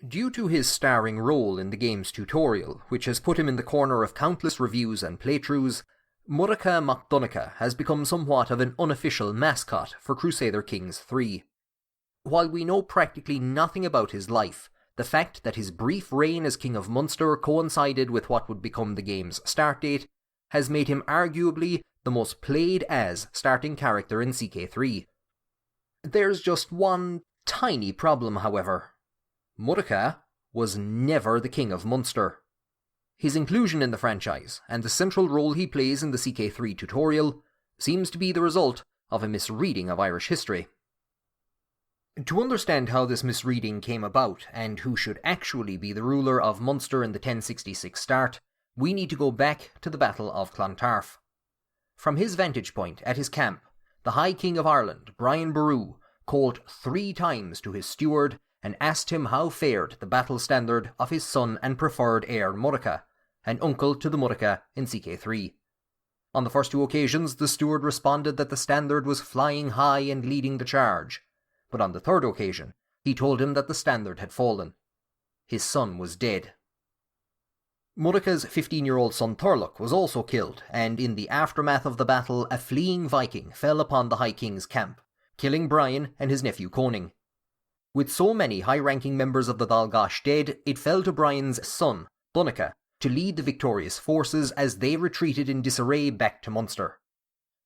Due to his starring role in the game's tutorial, which has put him in the corner of countless reviews and playthroughs, Murchad mac Donnchada has become somewhat of an unofficial mascot for Crusader Kings 3. While we know practically nothing about his life, the fact that his brief reign as King of Munster coincided with what would become the game's start date has made him arguably the most played as starting character in CK3. There's just one tiny problem, however. Murchad was never the King of Munster. His inclusion in the franchise, and the central role he plays in the CK3 tutorial, seems to be the result of a misreading of Irish history. To understand how this misreading came about, and who should actually be the ruler of Munster in the 1066 start, we need to go back to the Battle of Clontarf. From his vantage point at his camp, the High King of Ireland, Brian Boru, called 3 times to his steward and asked him how fared the battle standard of his son and preferred heir Murchad, an uncle to the Murchad in CK3. On the first 2 occasions, the steward responded that the standard was flying high and leading the charge, but on the 3rd occasion, he told him that the standard had fallen. His son was dead. Murchad's 15-year-old son Turlough was also killed, and in the aftermath of the battle, a fleeing Viking fell upon the High King's camp, killing Brian and his nephew Cróinín. With so many high-ranking members of the Dáibhí dead, it fell to Brian's son, Donnchada, to lead the victorious forces as they retreated in disarray back to Munster.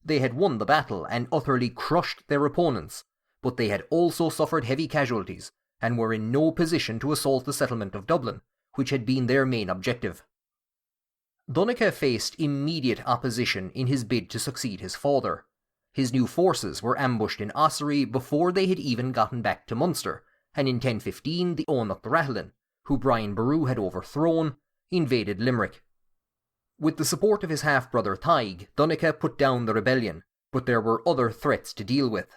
They had won the battle and utterly crushed their opponents, but they had also suffered heavy casualties and were in no position to assault the settlement of Dublin, which had been their main objective. Donnchada faced immediate opposition in his bid to succeed his father. His new forces were ambushed in Ossory before they had even gotten back to Munster, and in 1015 the Eonacht Rathlin, who Brian Boru had overthrown, invaded Limerick. With the support of his half-brother Tadhg, Donnchada put down the rebellion, but there were other threats to deal with.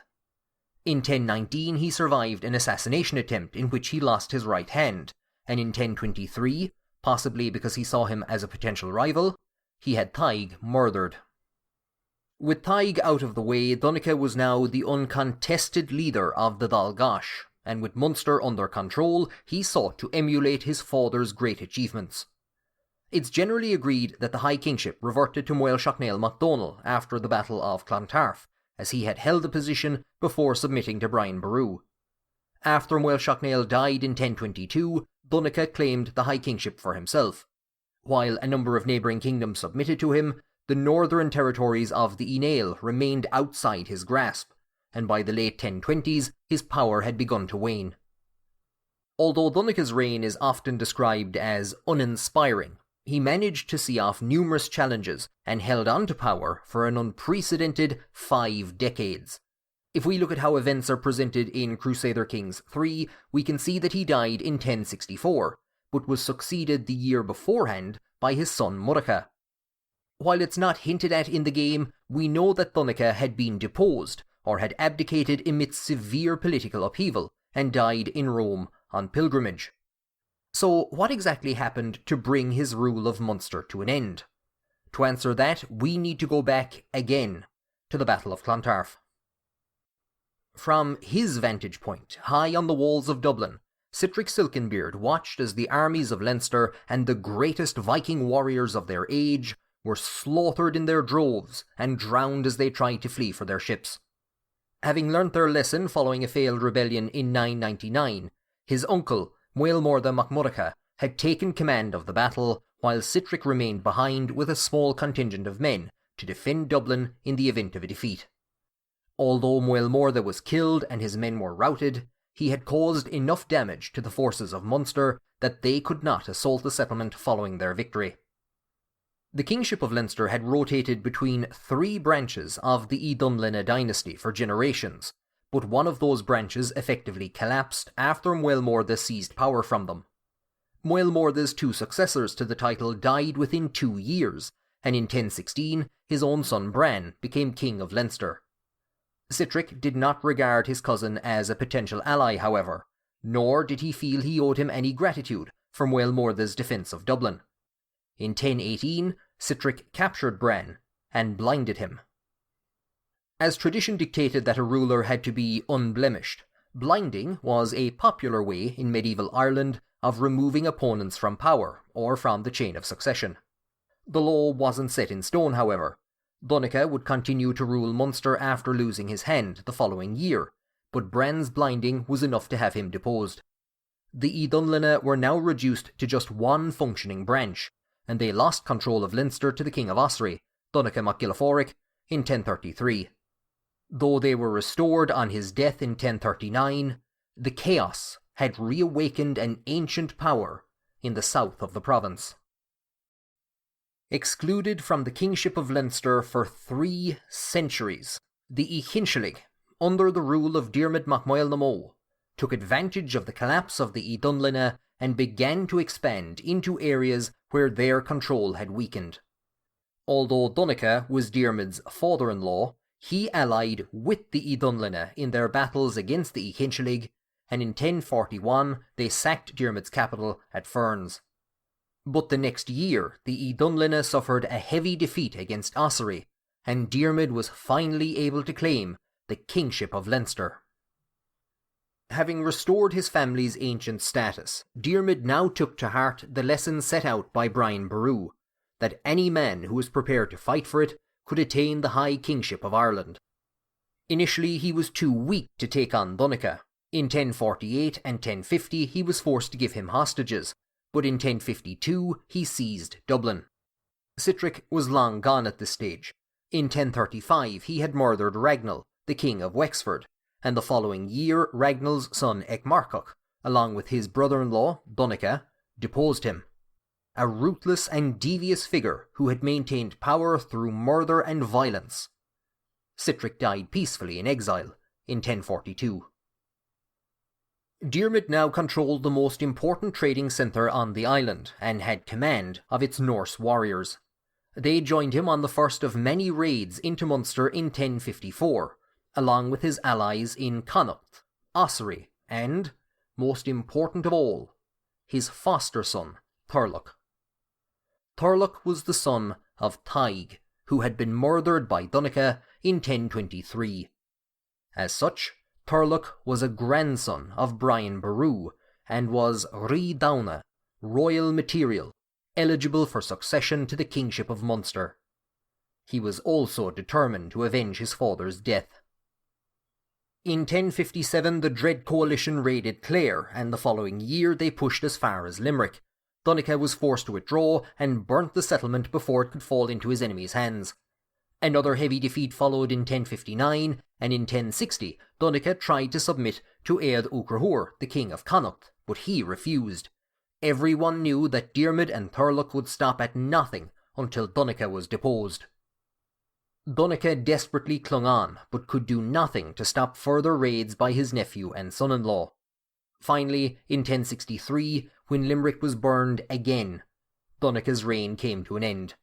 In 1019 he survived an assassination attempt in which he lost his right hand, and in 1023, possibly because he saw him as a potential rival, he had Tadhg murdered. With Tadhg out of the way, Donnchada was now the uncontested leader of the Dáibhí, and with Munster under control, he sought to emulate his father's great achievements. It's generally agreed that the High Kingship reverted to Moel Seachnail MacDonald after the Battle of Clontarf, as he had held the position before submitting to Brian Boru. After Moel Seachnail died in 1022, Donnchada claimed the High Kingship for himself. While a number of neighbouring kingdoms submitted to him, the northern territories of the Inéal remained outside his grasp, and by the late 1020s his power had begun to wane. Although Donnchada's reign is often described as uninspiring, he managed to see off numerous challenges and held on to power for an unprecedented 5 decades. If we look at how events are presented in Crusader Kings 3, we can see that he died in 1064, but was succeeded the year beforehand by his son Murchad. While it's not hinted at in the game, we know that Donnchada had been deposed, or had abdicated amidst severe political upheaval, and died in Rome on pilgrimage. So what exactly happened to bring his rule of Munster to an end? To answer that, we need to go back again to the Battle of Clontarf. From his vantage point, high on the walls of Dublin, Sihtric Silkenbeard watched as the armies of Leinster and the greatest Viking warriors of their age were slaughtered in their droves and drowned as they tried to flee for their ships. Having learnt their lesson following a failed rebellion in 999, his uncle, Muelmorda mac Murchad, had taken command of the battle, while Sihtric remained behind with a small contingent of men to defend Dublin in the event of a defeat. Although Muelmorda was killed and his men were routed, he had caused enough damage to the forces of Munster that they could not assault the settlement following their victory. The Kingship of Leinster had rotated between 3 branches of the Dunlena dynasty for generations, but one of those branches effectively collapsed after Muelmorda seized power from them. Muelmorda's 2 successors to the title died within 2 years, and in 1016 his own son Bran became King of Leinster. Sihtric did not regard his cousin as a potential ally, however, nor did he feel he owed him any gratitude for Muelmorda's defence of Dublin. In 1018, Sihtric captured Bran and blinded him. As tradition dictated that a ruler had to be unblemished, Blinding was a popular way in medieval Ireland of removing opponents from power, or from the chain of succession. The law wasn't set in stone, however. Donnchada would continue to rule Munster after losing his hand the following year, but Bran's blinding was enough to have him deposed. The Dunlina were now reduced to just one functioning branch, and they lost control of Leinster to the King of Ossory, Donnchada mac Gilliforic, in 1033. Though they were restored on his death in 1039, the chaos had reawakened an ancient power in the south of the province. Excluded from the kingship of Leinster for 3 centuries, the Kingship, under the rule of Diarmid mac Moel na Mó, took advantage of the collapse of the Dunlina and began to expand into areas where their control had weakened. Although Donnchada was Diarmid's father-in-law, he allied with the Dunlina in their battles against the Kingship, and in 1041 they sacked Diarmid's capital at Ferns. But the next year, the Dunlina suffered a heavy defeat against Ossory, and Diarmid was finally able to claim the kingship of Leinster. Having restored his family's ancient status, Diarmid now took to heart the lesson set out by Brian Boru, that any man who was prepared to fight for it could attain the high kingship of Ireland. Initially he was too weak to take on Donnchada. In 1048 and 1050 he was forced to give him hostages, but in 1052 he seized Dublin. Sitric was long gone at this stage. In 1035 he had murdered Ragnall, the king of Wexford, and the following year Ragnall's son Ecmarcoch, along with his brother-in-law Donnchada, deposed him. A ruthless and devious figure who had maintained power through murder and violence. Sitric died peacefully in exile in 1042. Diarmid now controlled the most important trading centre on the island and had command of its Norse warriors. They joined him on the first of many raids into Munster in 1054, along with his allies in Connaught, Ossory, and, most important of all, his foster son, Turlough. Turlough was the son of Taig, who had been murdered by Donnchada in 1023. As such, Turlough was a grandson of Brian Boru, and was Rí Downa, royal material, eligible for succession to the kingship of Munster. He was also determined to avenge his father's death. In 1057 the Dread Coalition raided Clare, and the following year they pushed as far as Limerick. Donnchada was forced to withdraw and burnt the settlement before it could fall into his enemies' hands. Another heavy defeat followed in 1059, and in 1060 Donnchada tried to submit to Ead Uachtarúr, the king of Connaught, but he refused. Everyone knew that Diarmid and Turlough would stop at nothing until Donnchada was deposed. Donnchada desperately clung on, but could do nothing to stop further raids by his nephew and son-in-law. Finally, in 1063, when Limerick was burned again, Donnchada's reign came to an end.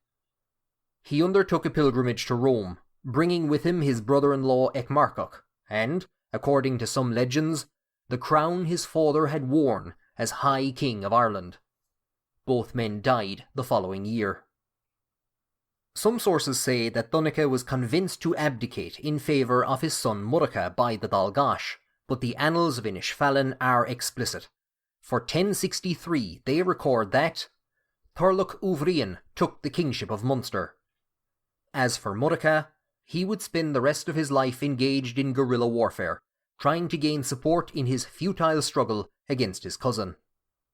He undertook a pilgrimage to Rome, bringing with him his brother-in-law Ecmarcoch, and, according to some legends, the crown his father had worn as High King of Ireland. Both men died the following year. Some sources say that Donnchada was convinced to abdicate in favour of his son Murchad by the Dalgash, but the annals of Inishfallen are explicit. For 1063 they record that Turlough Uvrian took the kingship of Munster. As for Murchad, he would spend the rest of his life engaged in guerrilla warfare, trying to gain support in his futile struggle against his cousin.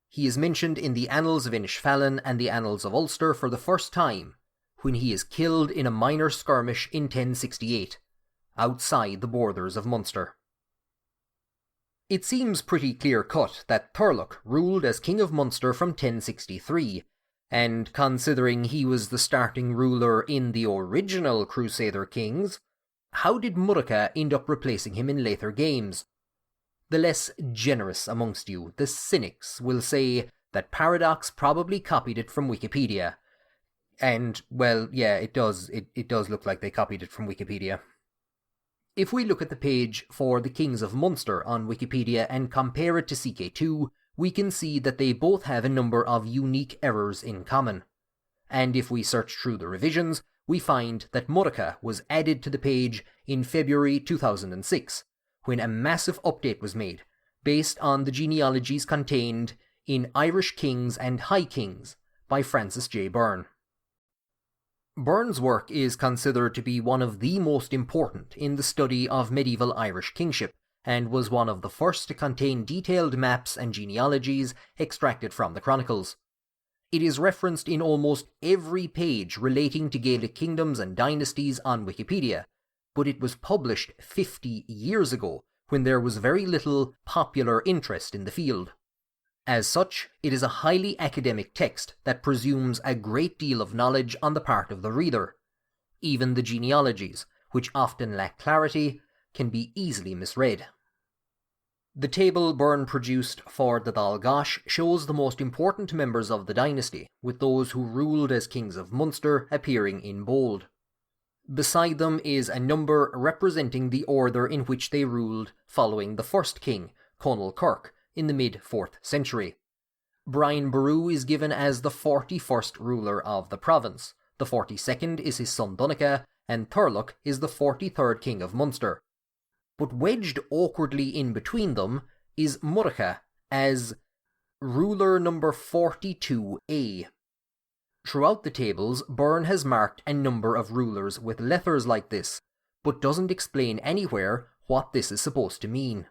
He is mentioned in the Annals of Inishfallen and the Annals of Ulster for the first time, when he is killed in a minor skirmish in 1068, outside the borders of Munster. It seems pretty clear-cut that Turlough ruled as King of Munster from 1063, and considering he was the starting ruler in the original Crusader Kings, how did Murchad end up replacing him in later games? The less generous amongst you, the cynics, will say that Paradox probably copied it from Wikipedia. And, well, yeah, it does look like they copied it from Wikipedia. If we look at the page for the Kings of Munster on Wikipedia and compare it to CK2, we can see that they both have a number of unique errors in common. And if we search through the revisions, we find that Murchad was added to the page in February 2006, when a massive update was made, based on the genealogies contained in Irish Kings and High Kings by Francis J. Byrne. Byrne's work is considered to be one of the most important in the study of medieval Irish kingship, and was one of the first to contain detailed maps and genealogies extracted from the chronicles. It is referenced in almost every page relating to Gaelic kingdoms and dynasties on Wikipedia, but it was published 50 years ago, when there was very little popular interest in the field. As such, it is a highly academic text that presumes a great deal of knowledge on the part of the reader. Even the genealogies, which often lack clarity, can be easily misread. The table Byrne produced for the Dál gAis shows the most important members of the dynasty, with those who ruled as kings of Munster appearing in bold. Beside them is a number representing the order in which they ruled following the first king, Clontarf, in the mid-4th century. Brian Boru is given as the 41st ruler of the province, the 42nd is his son Donnchada, and Turlough is the 43rd king of Munster. But wedged awkwardly in between them is Murchad as ruler number 42A. Throughout the tables, Byrne has marked a number of rulers with letters like this, but doesn't explain anywhere what this is supposed to mean.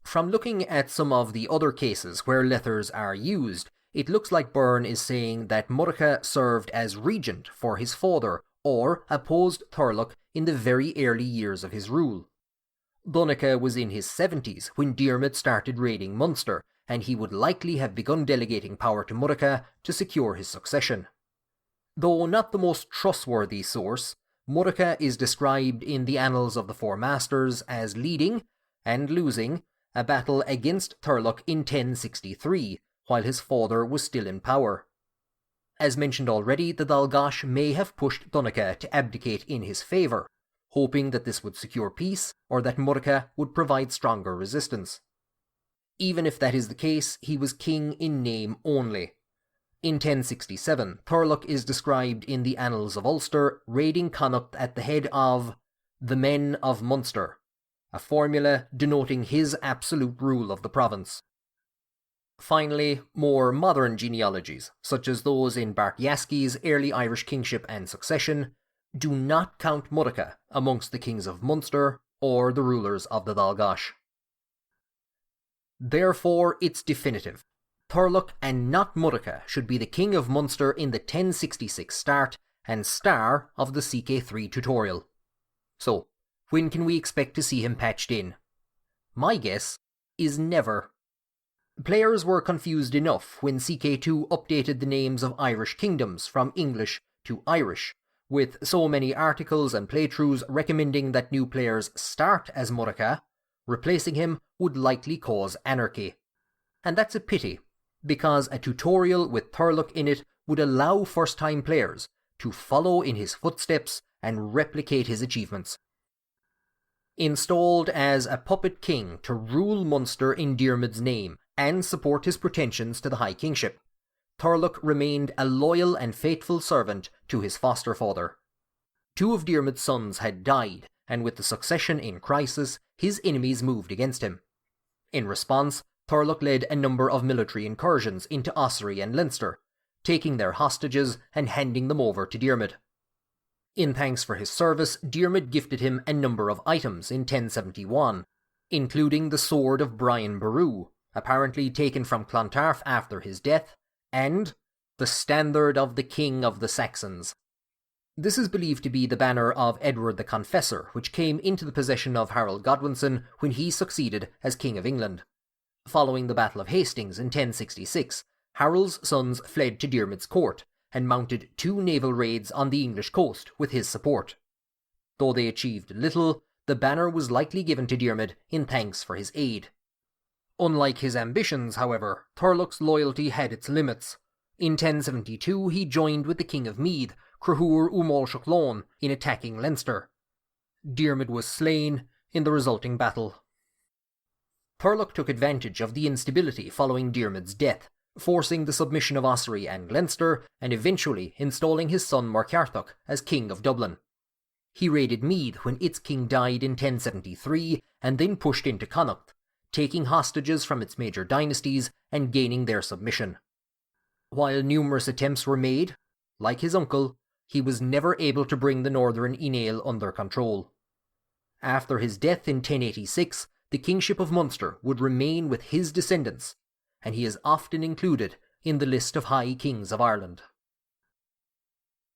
From looking at some of the other cases where letters are used, it looks like Byrne is saying that Murchad served as regent for his father, or opposed Turlough in the very early years of his rule. Donnchada was in his 70s when Diarmid started raiding Munster, and he would likely have begun delegating power to Murchad to secure his succession. Though not the most trustworthy source, Murchad is described in the Annals of the Four Masters as leading, and losing, a battle against Turlough in 1063, while his father was still in power. As mentioned already, the Dál gAis may have pushed Donnchada to abdicate in his favour, hoping that this would secure peace, or that Murchad would provide stronger resistance. Even if that is the case, he was king in name only. In 1067, Turlough is described in the Annals of Ulster raiding Connacht at the head of the men of Munster, a formula denoting his absolute rule of the province. Finally, more modern genealogies, such as those in Bart Jaski's Early Irish Kingship and Succession, do not count Murchad amongst the kings of Munster or the rulers of the Dál gAis. Therefore, it's definitive. Turlough and not Murchad should be the king of Munster in the 1066 start and star of the CK3 tutorial. So, when can we expect to see him patched in? My guess is never. Players were confused enough when CK2 updated the names of Irish kingdoms from English to Irish, with so many articles and playthroughs recommending that new players start as Murchad. Replacing him would likely cause anarchy. And that's a pity, because a tutorial with Turlough in it would allow first-time players to follow in his footsteps and replicate his achievements. Installed as a puppet king to rule Munster in Diarmid's name and support his pretensions to the High Kingship, Turlough remained a loyal and faithful servant to his foster father. 2 of Diarmid's sons had died, and with the succession in crisis, his enemies moved against him. In response, Turlough led a number of military incursions into Ossory and Leinster, taking their hostages and handing them over to Diarmid. In thanks for his service, Diarmid gifted him a number of items in 1071, including the sword of Brian Boru, apparently taken from Clontarf after his death, and the standard of the King of the Saxons. This is believed to be the banner of Edward the Confessor, which came into the possession of Harold Godwinson when he succeeded as King of England. Following the Battle of Hastings in 1066, Harold's sons fled to Diarmid's court and mounted 2 naval raids on the English coast with his support. Though they achieved little, the banner was likely given to Diarmid in thanks for his aid. Unlike his ambitions, however, Turlough's loyalty had its limits. In 1072 he joined with the King of Meath, Cruhair Umal in attacking Leinster. Diarmid was slain in the resulting battle. Turlough took advantage of the instability following Diarmid's death, forcing the submission of Ossory and Leinster, and eventually installing his son Murchad as King of Dublin. He raided Meath when its king died in 1073 and then pushed into Connacht, taking hostages from its major dynasties and gaining their submission. While numerous attempts were made, like his uncle, he was never able to bring the northern Inéal under control. After his death in 1086, the kingship of Munster would remain with his descendants, and he is often included in the list of High Kings of Ireland.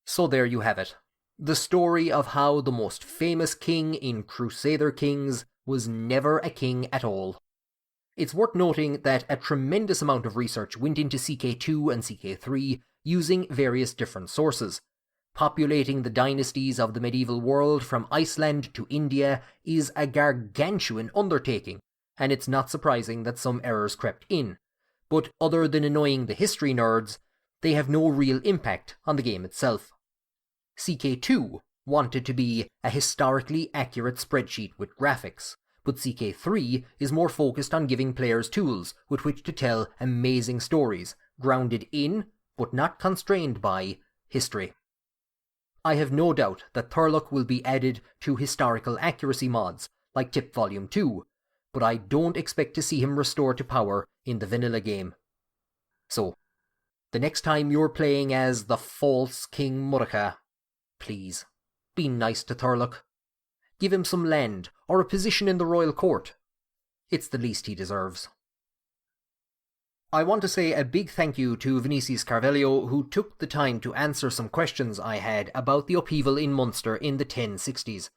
So there you have it. The story of how the most famous king in Crusader Kings was never a king at all. It's worth noting that a tremendous amount of research went into CK2 and CK3 using various different sources. Populating the dynasties of the medieval world from Iceland to India is a gargantuan undertaking, and it's not surprising that some errors crept in. But other than annoying the history nerds, they have no real impact on the game itself. CK2 wanted to be a historically accurate spreadsheet with graphics, but CK3 is more focused on giving players tools with which to tell amazing stories, grounded in, but not constrained by, history. I have no doubt that Thurlock will be added to historical accuracy mods, like Tip Volume 2, but I don't expect to see him restored to power in the vanilla game. So, the next time you're playing as the false King Murchad, please, be nice to Thurlock. Give him some land, or a position in the royal court. It's the least he deserves. I want to say a big thank you to Vinicius Carvalho, who took the time to answer some questions I had about the upheaval in Munster in the 1060s.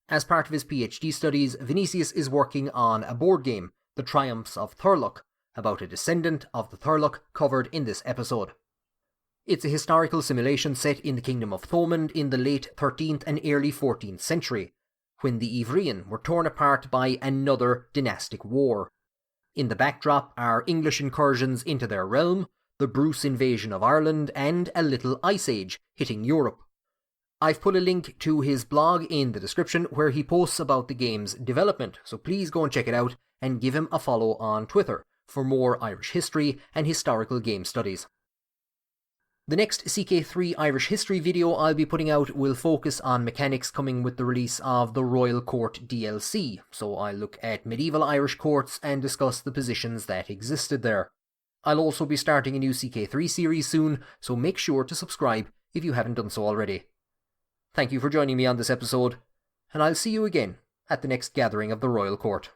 As part of his PhD studies, Vinicius is working on a board game, The Triumphs of Thurlock, about a descendant of the Thurlock covered in this episode. It's a historical simulation set in the Kingdom of Thomond in the late 13th and early 14th century, when the Ivrian were torn apart by another dynastic war. In the backdrop are English incursions into their realm, the Bruce invasion of Ireland, and a little Ice Age hitting Europe. I've put a link to his blog in the description where he posts about the game's development, so please go and check it out and give him a follow on Twitter for more Irish history and historical game studies. The next CK3 Irish history video I'll be putting out will focus on mechanics coming with the release of the Royal Court DLC, so I'll look at medieval Irish courts and discuss the positions that existed there. I'll also be starting a new CK3 series soon, so make sure to subscribe if you haven't done so already. Thank you for joining me on this episode, and I'll see you again at the next gathering of the Royal Court.